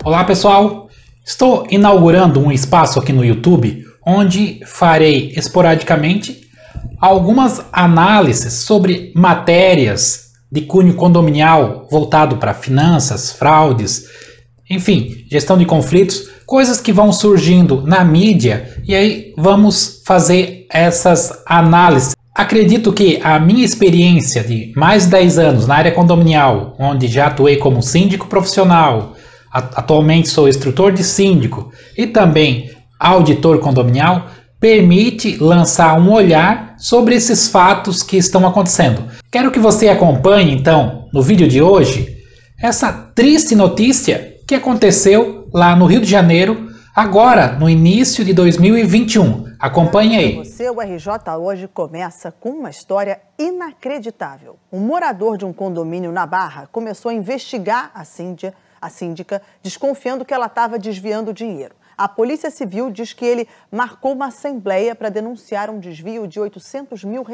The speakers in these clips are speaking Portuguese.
Olá pessoal, estou inaugurando um espaço aqui no YouTube onde farei esporadicamente algumas análises sobre matérias de cunho condominial voltado para finanças, fraudes, enfim, gestão de conflitos, coisas que vão surgindo na mídia e aí vamos fazer essas análises. Acredito que a minha experiência de mais de 10 anos na área condominial, onde já atuei como síndico profissional, atualmente sou instrutor de síndico e também auditor condominial, permite lançar um olhar sobre esses fatos que estão acontecendo. Quero que você acompanhe então no vídeo de hoje essa triste notícia que aconteceu lá no Rio de Janeiro, agora no início de 2021. Acompanhe aí. Você, o RJ hoje começa com uma história inacreditável. Um morador de um condomínio na Barra começou a investigar a síndica, desconfiando que ela estava desviando dinheiro. A Polícia Civil diz que ele marcou uma assembleia para denunciar um desvio de R$800 mil.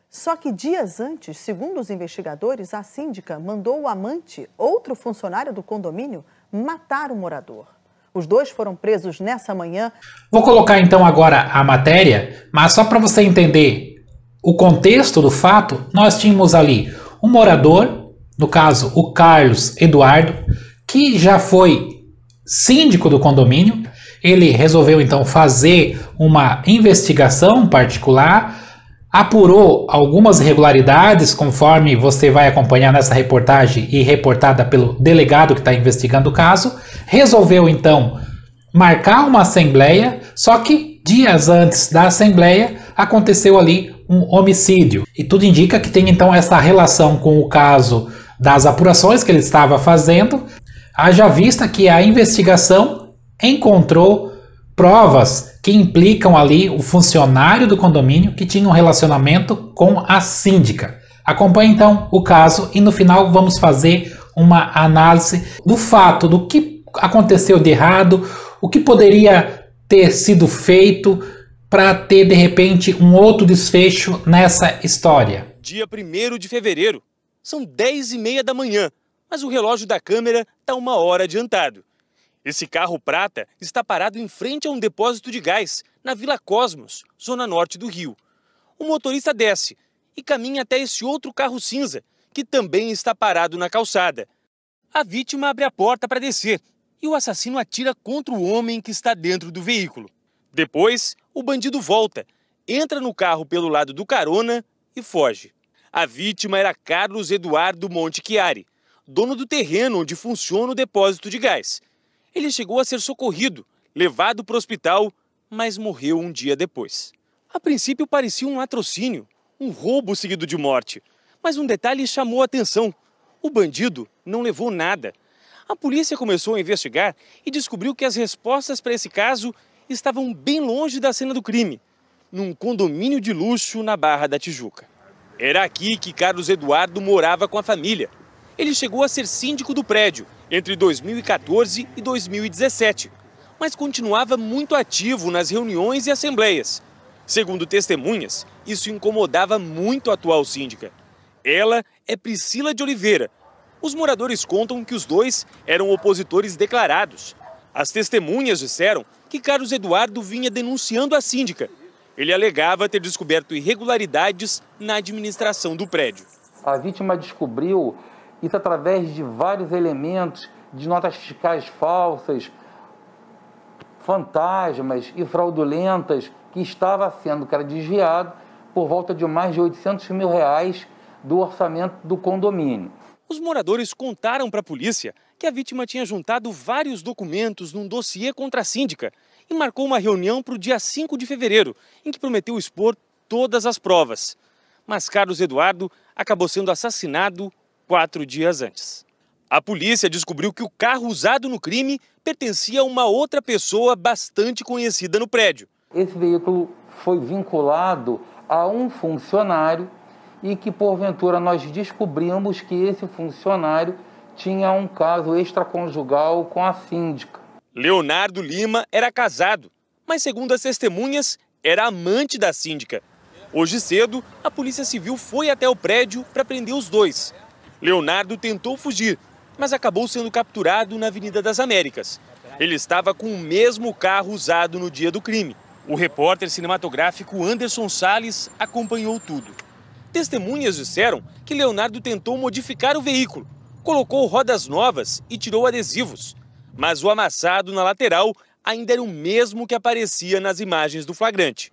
Só que dias antes, segundo os investigadores, a síndica mandou o amante, outro funcionário do condomínio, matar o morador. Os dois foram presos nessa manhã. Vou colocar então agora a matéria, mas só para você entender o contexto do fato, nós tínhamos ali um morador, no caso o Carlos Eduardo, que já foi síndico do condomínio. Ele resolveu então fazer uma investigação particular, apurou algumas irregularidades, conforme você vai acompanhar nessa reportagem e reportada pelo delegado que está investigando o caso. Resolveu então marcar uma assembleia, só que dias antes da assembleia aconteceu ali um homicídio. E tudo indica que tem então essa relação com o caso das apurações que ele estava fazendo, haja vista que a investigação encontrou provas que implicam ali o funcionário do condomínio que tinha um relacionamento com a síndica. Acompanhe então o caso e no final vamos fazer uma análise do fato, do que aconteceu de errado, o que poderia ter sido feito para ter de repente um outro desfecho nessa história. Dia 1º de fevereiro, são 10h30 da manhã, mas o relógio da câmera está 1 hora adiantado. Esse carro prata está parado em frente a um depósito de gás, na Vila Cosmos, zona norte do Rio. O motorista desce e caminha até esse outro carro cinza, que também está parado na calçada. A vítima abre a porta para descer e o assassino atira contra o homem que está dentro do veículo. Depois, o bandido volta, entra no carro pelo lado do carona e foge. A vítima era Carlos Eduardo Montechiari, dono do terreno onde funciona o depósito de gás. Ele chegou a ser socorrido, levado para o hospital, mas morreu um dia depois. A princípio parecia um latrocínio, um roubo seguido de morte. Mas um detalhe chamou a atenção. O bandido não levou nada. A polícia começou a investigar e descobriu que as respostas para esse caso estavam bem longe da cena do crime, num condomínio de luxo na Barra da Tijuca. Era aqui que Carlos Eduardo morava com a família. Ele chegou a ser síndico do prédio entre 2014 e 2017, mas continuava muito ativo nas reuniões e assembleias. Segundo testemunhas, isso incomodava muito a atual síndica. Ela é Priscila de Oliveira. Os moradores contam que os dois eram opositores declarados. As testemunhas disseram que Carlos Eduardo vinha denunciando a síndica. Ele alegava ter descoberto irregularidades na administração do prédio. A vítima descobriu isso através de vários elementos, de notas fiscais falsas, fantasmas e fraudulentas, que estava sendo desviado por volta de mais de R$800 mil do orçamento do condomínio. Os moradores contaram para a polícia que a vítima tinha juntado vários documentos num dossiê contra a síndica e marcou uma reunião para o dia 5 de fevereiro, em que prometeu expor todas as provas. Mas Carlos Eduardo acabou sendo assassinado 4 dias antes. A polícia descobriu que o carro usado no crime pertencia a uma outra pessoa bastante conhecida no prédio. Esse veículo foi vinculado a um funcionário e que, porventura, nós descobrimos que esse funcionário tinha um caso extraconjugal com a síndica. Leonardo Lima era casado, mas, segundo as testemunhas, era amante da síndica. Hoje cedo, a Polícia Civil foi até o prédio para prender os dois. Leonardo tentou fugir, mas acabou sendo capturado na Avenida das Américas. Ele estava com o mesmo carro usado no dia do crime. O repórter cinematográfico Anderson Salles acompanhou tudo. Testemunhas disseram que Leonardo tentou modificar o veículo, colocou rodas novas e tirou adesivos. Mas o amassado na lateral ainda era o mesmo que aparecia nas imagens do flagrante.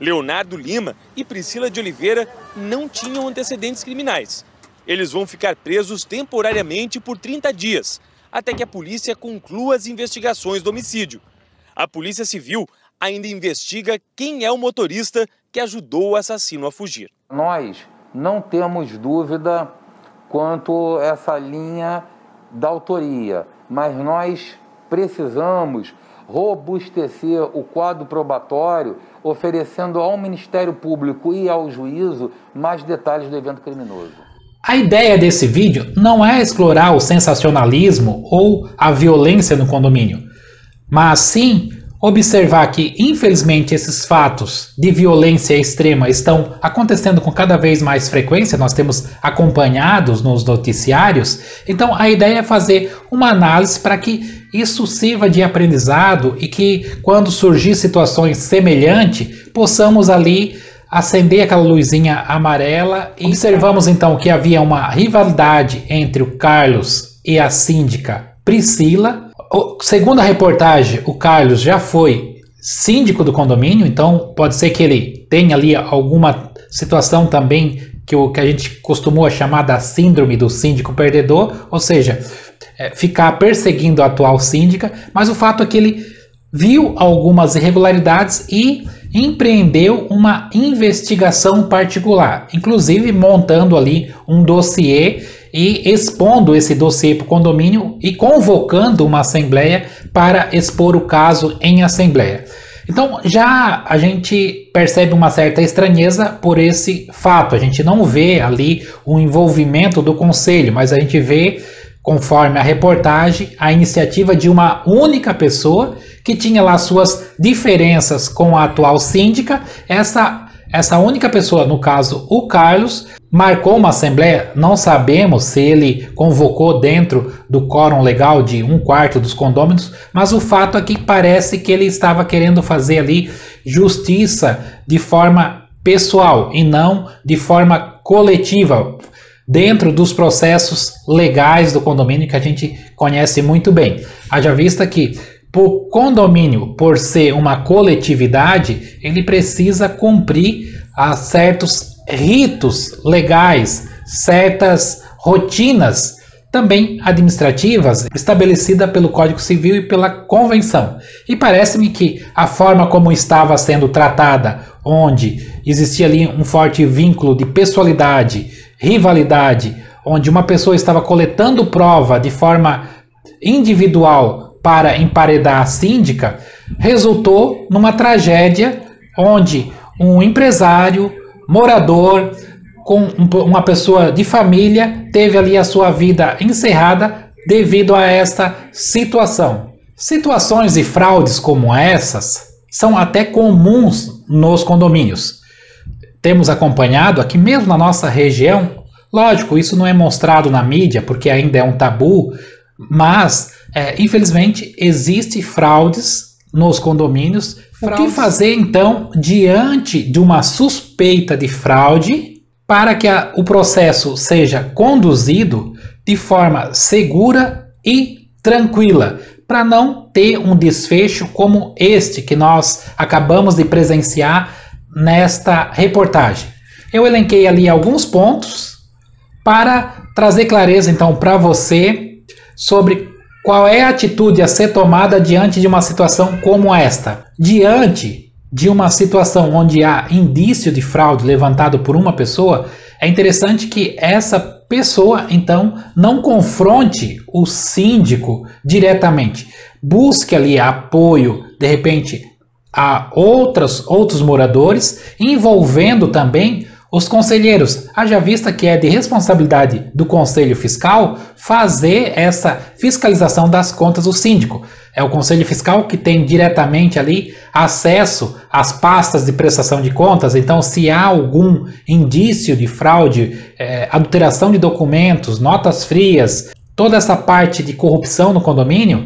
Leonardo Lima e Priscila de Oliveira não tinham antecedentes criminais. Eles vão ficar presos temporariamente por 30 dias, até que a polícia conclua as investigações do homicídio. A Polícia Civil ainda investiga quem é o motorista que ajudou o assassino a fugir. Nós não temos dúvida quanto a essa linha da autoria, mas nós precisamos robustecer o quadro probatório, oferecendo ao Ministério Público e ao juízo mais detalhes do evento criminoso. A ideia desse vídeo não é explorar o sensacionalismo ou a violência no condomínio, mas sim observar que, infelizmente, esses fatos de violência extrema estão acontecendo com cada vez mais frequência, nós temos acompanhados nos noticiários. Então a ideia é fazer uma análise para que isso sirva de aprendizado e que, quando surgir situações semelhantes, possamos ali acender aquela luzinha amarela. E observamos então que havia uma rivalidade entre o Carlos e a síndica Priscila. Segundo a reportagem, o Carlos já foi síndico do condomínio, então pode ser que ele tenha ali alguma situação também que a gente costumou chamar da síndrome do síndico perdedor, ou seja, ficar perseguindo a atual síndica, mas o fato é que ele viu algumas irregularidades e empreendeu uma investigação particular, inclusive montando ali um dossiê e expondo esse dossiê para o condomínio e convocando uma assembleia para expor o caso em assembleia. Então já a gente percebe uma certa estranheza por esse fato. A gente não vê ali o envolvimento do conselho, mas a gente vê, conforme a reportagem, a iniciativa de uma única pessoa que tinha lá suas diferenças com a atual síndica. Essa única pessoa, no caso o Carlos, marcou uma assembleia. Não sabemos se ele convocou dentro do quórum legal de 1/4 dos condôminos, mas o fato é que parece que ele estava querendo fazer ali justiça de forma pessoal e não de forma coletiva, dentro dos processos legais do condomínio que a gente conhece muito bem. Haja vista que o condomínio, por ser uma coletividade, ele precisa cumprir a certos ritos legais, certas rotinas também administrativas estabelecidas pelo Código Civil e pela Convenção. E parece-me que a forma como estava sendo tratada, onde existia ali um forte vínculo de pessoalidade, rivalidade, onde uma pessoa estava coletando prova de forma individual para emparedar a síndica, resultou numa tragédia onde um empresário, morador, com uma pessoa de família, teve ali a sua vida encerrada devido a esta situação. Situações de fraudes como essas são até comuns nos condomínios. Temos acompanhado aqui mesmo na nossa região, lógico, isso não é mostrado na mídia porque ainda é um tabu, mas infelizmente existe fraudes nos condomínios. O que fazer então diante de uma suspeita de fraude para que o processo seja conduzido de forma segura e tranquila, para não ter um desfecho como este que nós acabamos de presenciar nesta reportagem? Eu elenquei ali alguns pontos para trazer clareza então para você sobre qual é a atitude a ser tomada diante de uma situação como esta. Diante de uma situação onde há indício de fraude levantado por uma pessoa, é interessante que essa pessoa, então, não confronte o síndico diretamente. Busque ali apoio, de repente, a outros moradores, envolvendo também os conselheiros. Haja vista que é de responsabilidade do Conselho Fiscal fazer essa fiscalização das contas do síndico. É o Conselho Fiscal que tem diretamente ali acesso às pastas de prestação de contas. Então, se há algum indício de fraude, adulteração de documentos, notas frias, toda essa parte de corrupção no condomínio,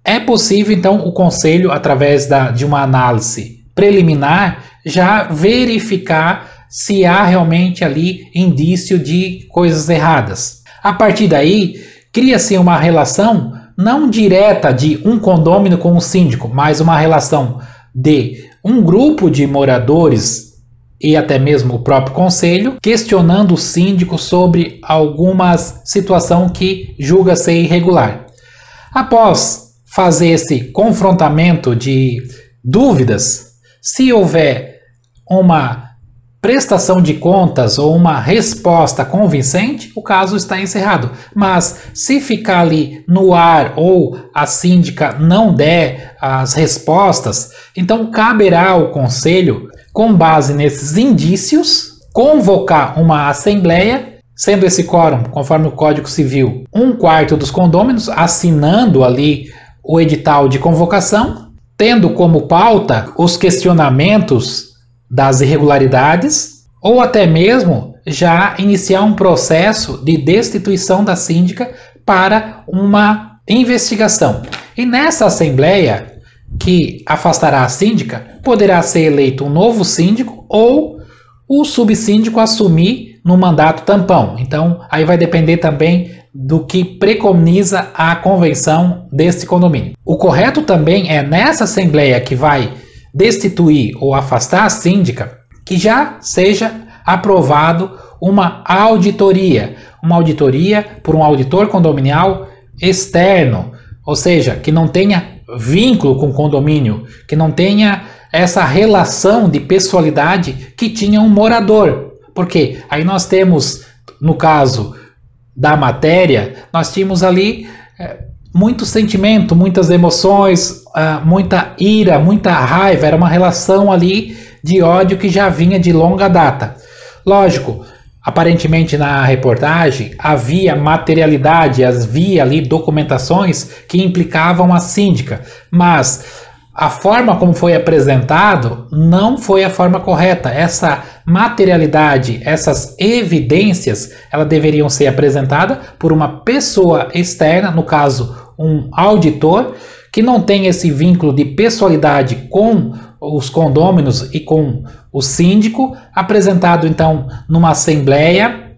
é possível então o conselho, através de uma análise preliminar, já verificar se há realmente ali indício de coisas erradas. A partir daí, cria-se uma relação não direta de um condômino com um síndico, mas uma relação de um grupo de moradores e até mesmo o próprio conselho, questionando o síndico sobre alguma situação que julga ser irregular. Após fazer esse confrontamento de dúvidas, se houver uma prestação de contas ou uma resposta convincente, o caso está encerrado. Mas se ficar ali no ar ou a síndica não der as respostas, então caberá ao conselho, com base nesses indícios, convocar uma assembleia, sendo esse quórum, conforme o Código Civil, 1/4 dos condôminos, assinando ali o edital de convocação, tendo como pauta os questionamentos das irregularidades, ou até mesmo já iniciar um processo de destituição da síndica para uma investigação. E nessa assembleia que afastará a síndica, poderá ser eleito um novo síndico ou o subsíndico assumir no mandato tampão. Então, aí vai depender também do que preconiza a convenção deste condomínio. O correto também é nessa assembleia que vai destituir ou afastar a síndica, que já seja aprovado uma auditoria por um auditor condominial externo, ou seja, que não tenha vínculo com o condomínio, que não tenha essa relação de pessoalidade que tinha um morador. Porque aí nós temos, no caso da matéria, nós tínhamos ali muito sentimento, muitas emoções, muita ira, muita raiva, era uma relação ali de ódio que já vinha de longa data. Lógico, aparentemente na reportagem havia materialidade, havia ali documentações que implicavam a síndica, mas a forma como foi apresentado não foi a forma correta. Essa materialidade, essas evidências, elas deveriam ser apresentadas por uma pessoa externa, no caso um auditor, que não tem esse vínculo de pessoalidade com os condôminos e com o síndico, apresentado então numa assembleia,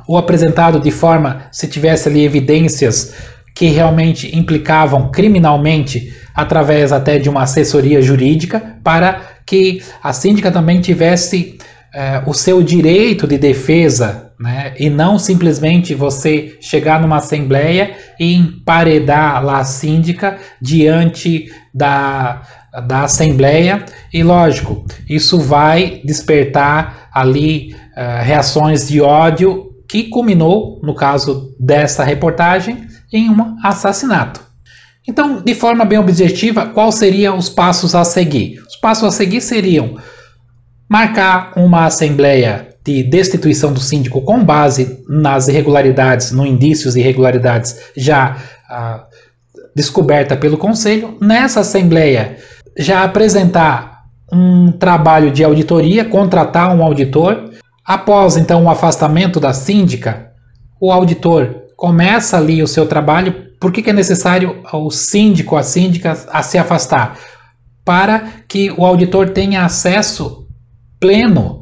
ou apresentado de forma, se tivesse ali evidências que realmente implicavam criminalmente, através até de uma assessoria jurídica, para que a síndica também tivesse o seu direito de defesa, né? E não simplesmente você chegar numa assembleia e emparedar lá a síndica diante da assembleia. E lógico, isso vai despertar ali reações de ódio, que culminou, no caso dessa reportagem, em um assassinato. Então, de forma bem objetiva, quais seriam os passos a seguir? Os passos a seguir seriam marcar uma assembleia de destituição do síndico com base nas irregularidades, no indícios de irregularidades já descoberta pelo Conselho. Nessa assembleia, já apresentar um trabalho de auditoria, contratar um auditor. Após, então, o afastamento da síndica, o auditor começa ali o seu trabalho. Por que é necessário o síndico, a síndica, a se afastar? Para que o auditor tenha acesso pleno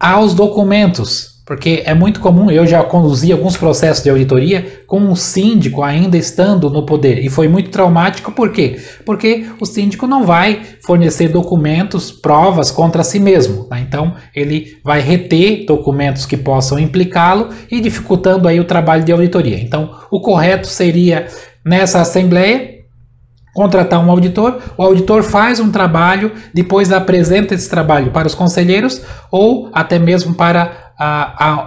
aos documentos. Porque é muito comum, eu já conduzi alguns processos de auditoria com o síndico ainda estando no poder. E foi muito traumático, por quê? Porque o síndico não vai fornecer documentos, provas contra si mesmo, tá? Então, ele vai reter documentos que possam implicá-lo e dificultando aí o trabalho de auditoria. Então, o correto seria, nessa assembleia, contratar um auditor. O auditor faz um trabalho, depois apresenta esse trabalho para os conselheiros ou até mesmo para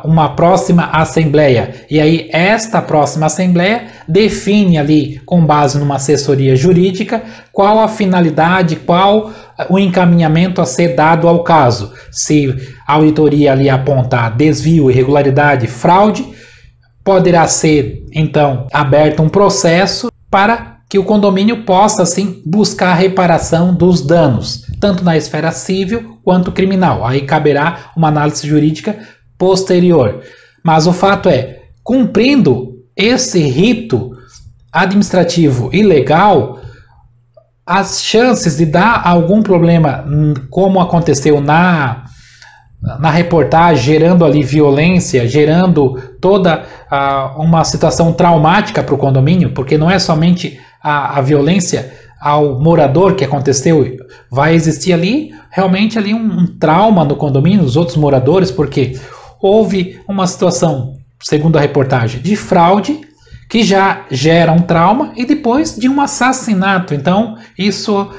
uma próxima assembleia. E aí esta próxima assembleia define ali, com base numa assessoria jurídica, qual a finalidade, qual o encaminhamento a ser dado ao caso. Se a auditoria ali apontar desvio, irregularidade, fraude, poderá ser então aberto um processo para que o condomínio possa, assim, buscar a reparação dos danos, tanto na esfera civil quanto criminal. Aí caberá uma análise jurídica posterior. Mas o fato é, cumprindo esse rito administrativo e legal, as chances de dar algum problema, como aconteceu na reportagem, gerando ali violência, gerando toda uma situação traumática para o condomínio, porque não é somente a violência ao morador que aconteceu, vai existir ali realmente ali um trauma no condomínio, os outros moradores, porque houve uma situação, segundo a reportagem, de fraude, que já gera um trauma, e depois de um assassinato. Então isso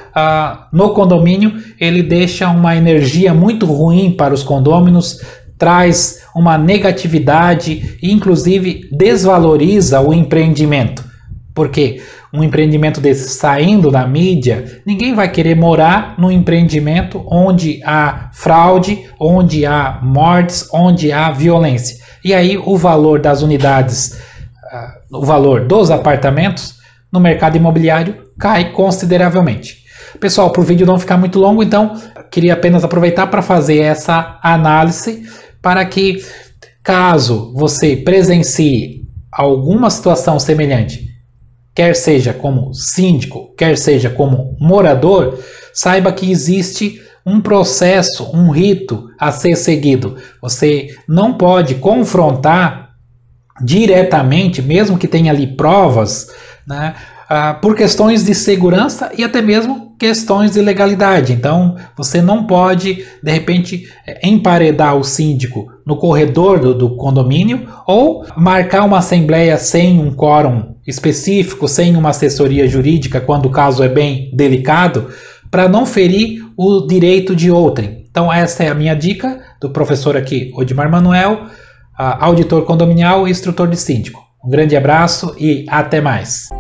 no condomínio ele deixa uma energia muito ruim para os condôminos, traz uma negatividade e inclusive desvaloriza o empreendimento, porque um empreendimento desse saindo da mídia, ninguém vai querer morar num empreendimento onde há fraude, onde há mortes, onde há violência. E aí o valor das unidades, o valor dos apartamentos no mercado imobiliário cai consideravelmente. Pessoal, para o vídeo não ficar muito longo, então queria apenas aproveitar para fazer essa análise para que, caso você presencie alguma situação semelhante, quer seja como síndico, quer seja como morador, saiba que existe um processo, um rito a ser seguido. Você não pode confrontar diretamente, mesmo que tenha ali provas, né, por questões de segurança e até mesmo questões de legalidade. Então, você não pode, de repente, emparedar o síndico no corredor do condomínio ou marcar uma assembleia sem um quórum específico, sem uma assessoria jurídica, quando o caso é bem delicado, para não ferir o direito de outrem. Então, essa é a minha dica do professor aqui, Odimar Manuel, auditor condominial e instrutor de síndico. Um grande abraço e até mais!